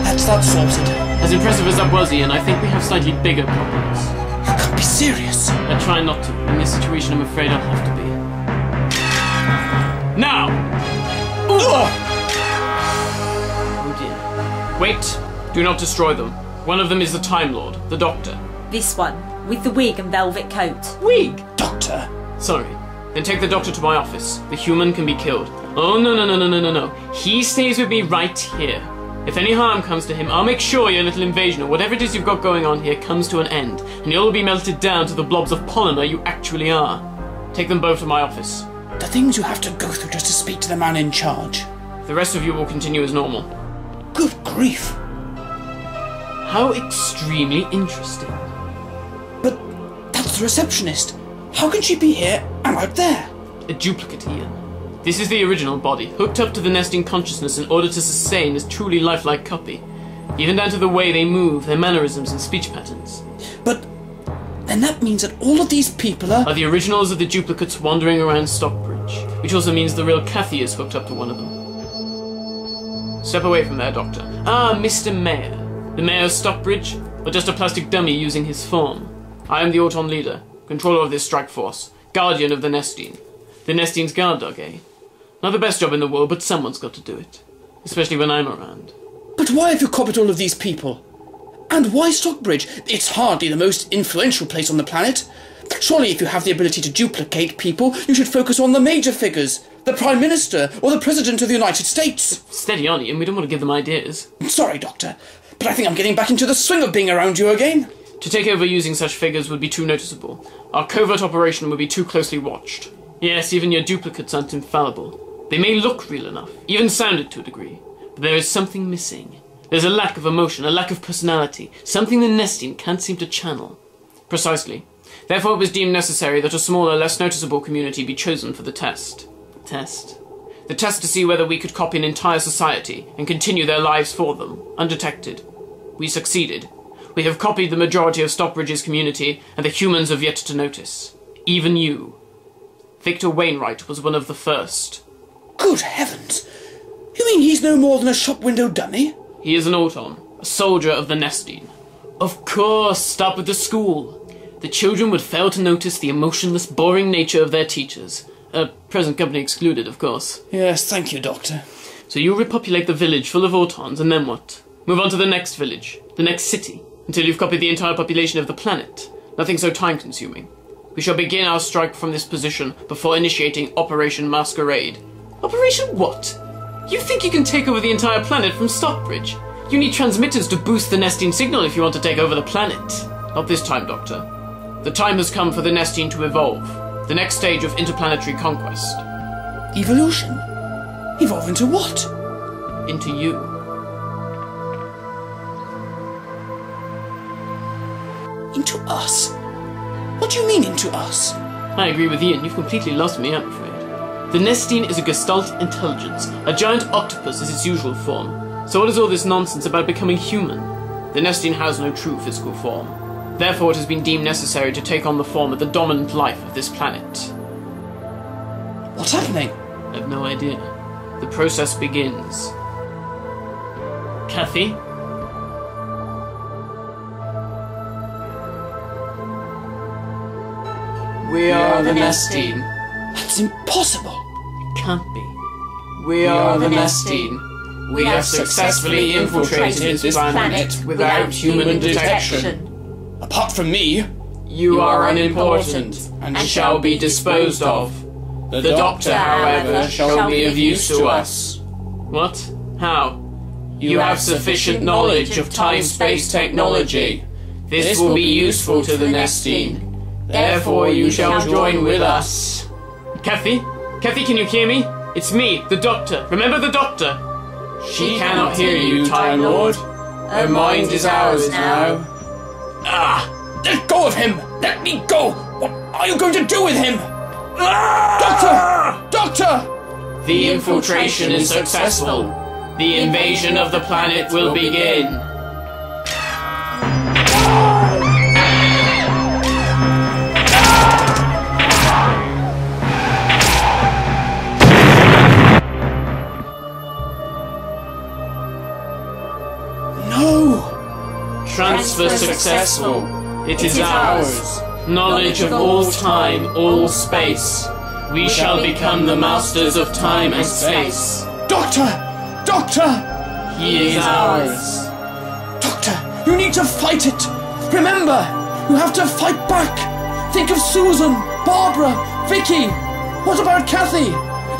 That's that sorted. As impressive as that was, Ian, I think we have slightly bigger problems. You can't be serious. I try not to. In this situation, I'm afraid I'll have to be. Now! Oh dear. Wait! Do not destroy them. One of them is the Time Lord, the Doctor. This one, with the wig and velvet coat. Wig? Doctor. Sorry. Then take the Doctor to my office. The human can be killed. Oh, no. He stays with me right here. If any harm comes to him, I'll make sure your little invasion, or whatever it is you've got going on here, comes to an end, and you'll be melted down to the blobs of polymer you actually are. Take them both to my office. The things you have to go through just to speak to the man in charge. The rest of you will continue as normal. Good grief. How extremely interesting. But that's the receptionist. How can she be here and out there? A duplicate, Ian. This is the original body, hooked up to the Nestene Consciousness in order to sustain this truly lifelike copy. Even down to the way they move, their mannerisms and speech patterns. But then that means that all of these people are the originals of the duplicates wandering around Stockbridge, which also means the real Cathy is hooked up to one of them. Step away from there, Doctor. Ah, Mr. Mayor. The Mayor of Stockbridge, or just a plastic dummy using his form? I am the Auton leader, controller of this strike force, guardian of the Nestene. The Nestene's guard dog, eh? Not the best job in the world, but someone's got to do it. Especially when I'm around. But why have you copied all of these people? And why Stockbridge? It's hardly the most influential place on the planet. Surely if you have the ability to duplicate people, you should focus on the major figures. The Prime Minister, or the President of the United States. Steady on, Ian, we don't want to give them ideas. Sorry, Doctor, but I think I'm getting back into the swing of being around you again. To take over using such figures would be too noticeable. Our covert operation would be too closely watched. Yes, even your duplicates aren't infallible. They may look real enough, even sound it to a degree, but there is something missing. There's a lack of emotion, a lack of personality, something the Nestene can't seem to channel. Precisely. Therefore it was deemed necessary that a smaller, less noticeable community be chosen for the test. The test to see whether we could copy an entire society and continue their lives for them, undetected. We succeeded. We have copied the majority of Stockbridge's community, and the humans have yet to notice. Even you. Victor Wainwright was one of the first. Good heavens! You mean he's no more than a shop window dummy? He is an Auton, a soldier of the Nestene. Of course, stop with the school. The children would fail to notice the emotionless, boring nature of their teachers. Present company excluded, of course. Yes, thank you, Doctor. So you repopulate the village full of Autons, and then what? Move on to the next village, the next city, until you've copied the entire population of the planet. Nothing so time-consuming. We shall begin our strike from this position before initiating Operation Masquerade. Operation what? You think you can take over the entire planet from Stockbridge? You need transmitters to boost the Nestene signal if you want to take over the planet. Not this time, Doctor. The time has come for the Nestene to evolve. The next stage of interplanetary conquest. Evolution? Evolve into what? Into you. Into us? What do you mean, into us? I agree with Ian, you've completely lost me, I'm afraid. The Nestene is a Gestalt intelligence. A giant octopus is its usual form. So what is all this nonsense about becoming human? The Nestene has no true physical form. Therefore it has been deemed necessary to take on the form of the dominant life of this planet. What's happening? I have no idea. The process begins. Cathy? We are the Nestene. That's impossible. It can't be. We are the Nestene. We have successfully infiltrated this planet without human detection. Apart from me, you are unimportant and shall be disposed of. The Doctor, however, shall be of use to us. What? How? You have sufficient knowledge of time-space technology. This will be useful to the Nestene. Therefore you shall join with us. Cathy? Cathy, can you hear me? It's me, the Doctor. Remember the Doctor? She cannot hear you, Time Lord. Her mind is ours now. Ah! Let go of him! Let me go! What are you going to do with him? Ah! Doctor! Doctor! The infiltration is successful. The invasion of the planet will begin. Transfer successful. It is ours. Knowledge of all time, all space. We shall become the masters of time and space. Doctor! Doctor! He is ours. Doctor, you need to fight it! Remember, you have to fight back! Think of Susan, Barbara, Vicky! What about Kathy?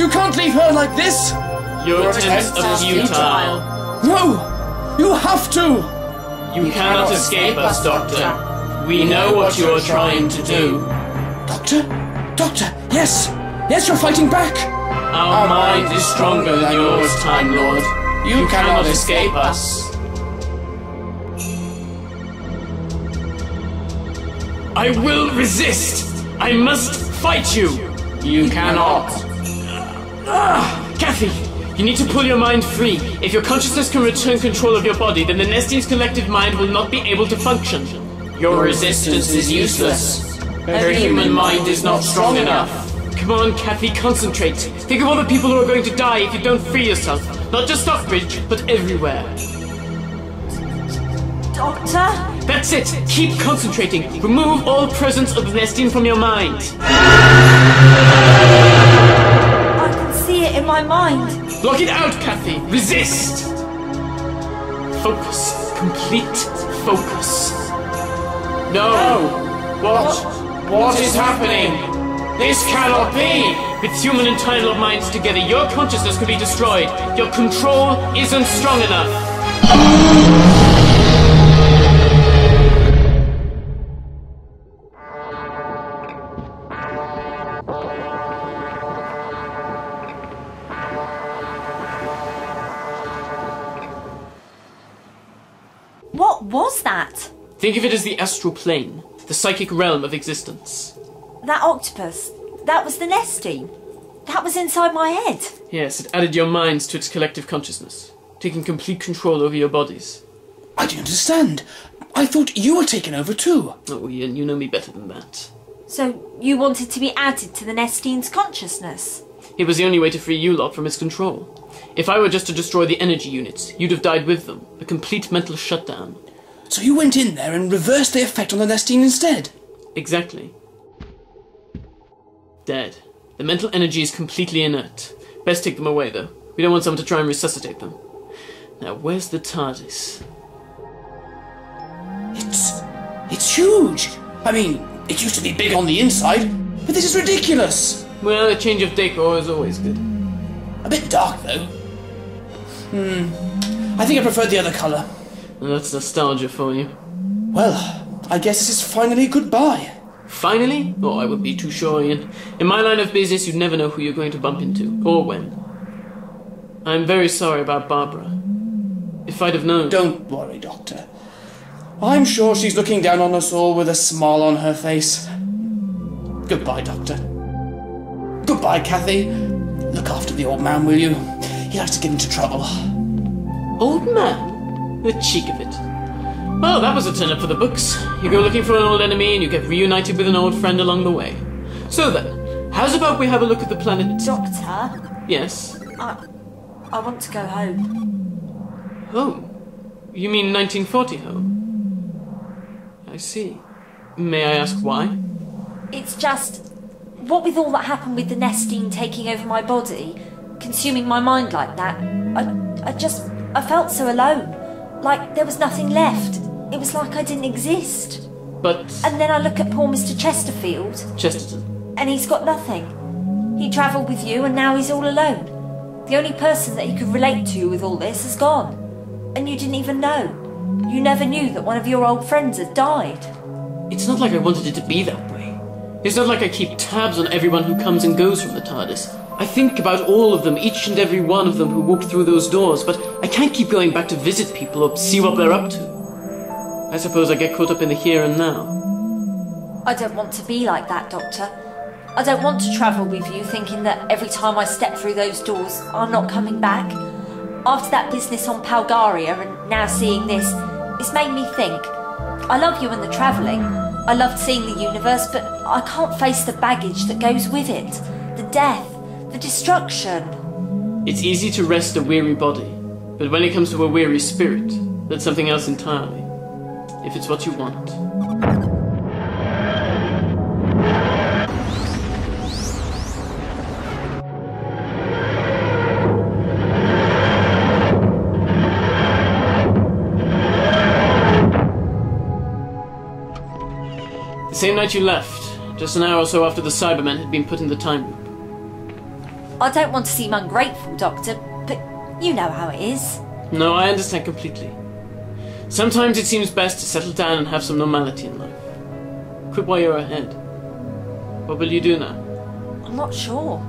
You can't leave her like this! Your attempts are futile. No! You have to! You cannot escape us, Doctor. We know what you are trying to do. Doctor? Doctor, yes! Yes, you're fighting back! Our mind is stronger than yours, Time Lord. You cannot escape us. I will resist! I must fight you! You cannot. Kathy! You need to pull your mind free. If your consciousness can return control of your body, then the Nestene's collective mind will not be able to function. Your resistance is useless. Her human mind is not strong enough. Come on, Kathy, concentrate. Think of all the people who are going to die if you don't free yourself. Not just Stockbridge, but everywhere. Doctor? That's it! Keep concentrating. Remove all presence of the Nestene from your mind. I can see it in my mind. Block it out, Kathy! Resist! Focus. Complete focus. No! What is happening? This cannot be! With human and Time Lord minds together, your consciousness could be destroyed. Your control isn't strong enough. What was that? Think of it as the astral plane, the psychic realm of existence. That octopus. That was the Nestene. That was inside my head. Yes, it added your minds to its collective consciousness, taking complete control over your bodies. I don't understand. I thought you were taken over too. Oh, Ian, you know me better than that. So you wanted to be added to the Nestene's consciousness? It was the only way to free you lot from its control. If I were just to destroy the energy units, you'd have died with them. A complete mental shutdown. So you went in there and reversed the effect on the Nestene instead? Exactly. Dead. The mental energy is completely inert. Best take them away, though. We don't want someone to try and resuscitate them. Now, where's the TARDIS? It's huge! I mean, it used to be big on the inside, but this is ridiculous! Well, a change of decor is always good. A bit dark, though. I think I preferred the other colour. Well, that's nostalgia for you. Well, I guess this is finally goodbye. Finally? Oh, I wouldn't be too sure, Ian. In my line of business, you'd never know who you're going to bump into, or when. I'm very sorry about Barbara. If I'd have known... Don't worry, Doctor. I'm sure she's looking down on us all with a smile on her face. Goodbye, Doctor. Goodbye, Kathy. Look after the old man, will you? He likes to get into trouble. Old man? The cheek of it. Well, that was a turn up for the books. You go looking for an old enemy and you get reunited with an old friend along the way. So then, how's about we have a look at the planet... Doctor? Yes? I want to go home. Home? You mean 1940 home? I see. May I ask why? It's just... What with all that happened with the Nestene taking over my body, consuming my mind like that, I felt so alone. Like there was nothing left. It was like I didn't exist. But... And then I look at poor Mr. Chesterfield. Chesterton. And he's got nothing. He travelled with you and now he's all alone. The only person that he could relate to with all this is gone. And you didn't even know. You never knew that one of your old friends had died. It's not like I wanted it to be that way. It's not like I keep tabs on everyone who comes and goes from the TARDIS. I think about all of them, each and every one of them who walked through those doors, but I can't keep going back to visit people or see what they're up to. I suppose I get caught up in the here and now. I don't want to be like that, Doctor. I don't want to travel with you thinking that every time I step through those doors, I'm not coming back. After that business on Palgaria and now seeing this, it's made me think. I love you and the travelling. I loved seeing the universe, but I can't face the baggage that goes with it. The death, the destruction. It's easy to rest a weary body, but when it comes to a weary spirit, that's something else entirely. if it's what you want. The same night you left, just an hour or so after the Cybermen had been put in the time loop. I don't want to seem ungrateful, Doctor, but you know how it is. No, I understand completely. Sometimes it seems best to settle down and have some normality in life. Quit while you're ahead. What will you do now? I'm not sure.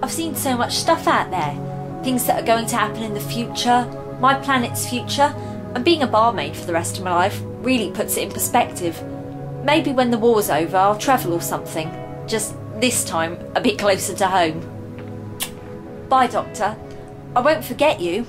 I've seen so much stuff out there. Things that are going to happen in the future, my planet's future, and being a barmaid for the rest of my life really puts it in perspective. Maybe when the war's over, I'll travel or something. Just this time, a bit closer to home. Bye, Doctor. I won't forget you.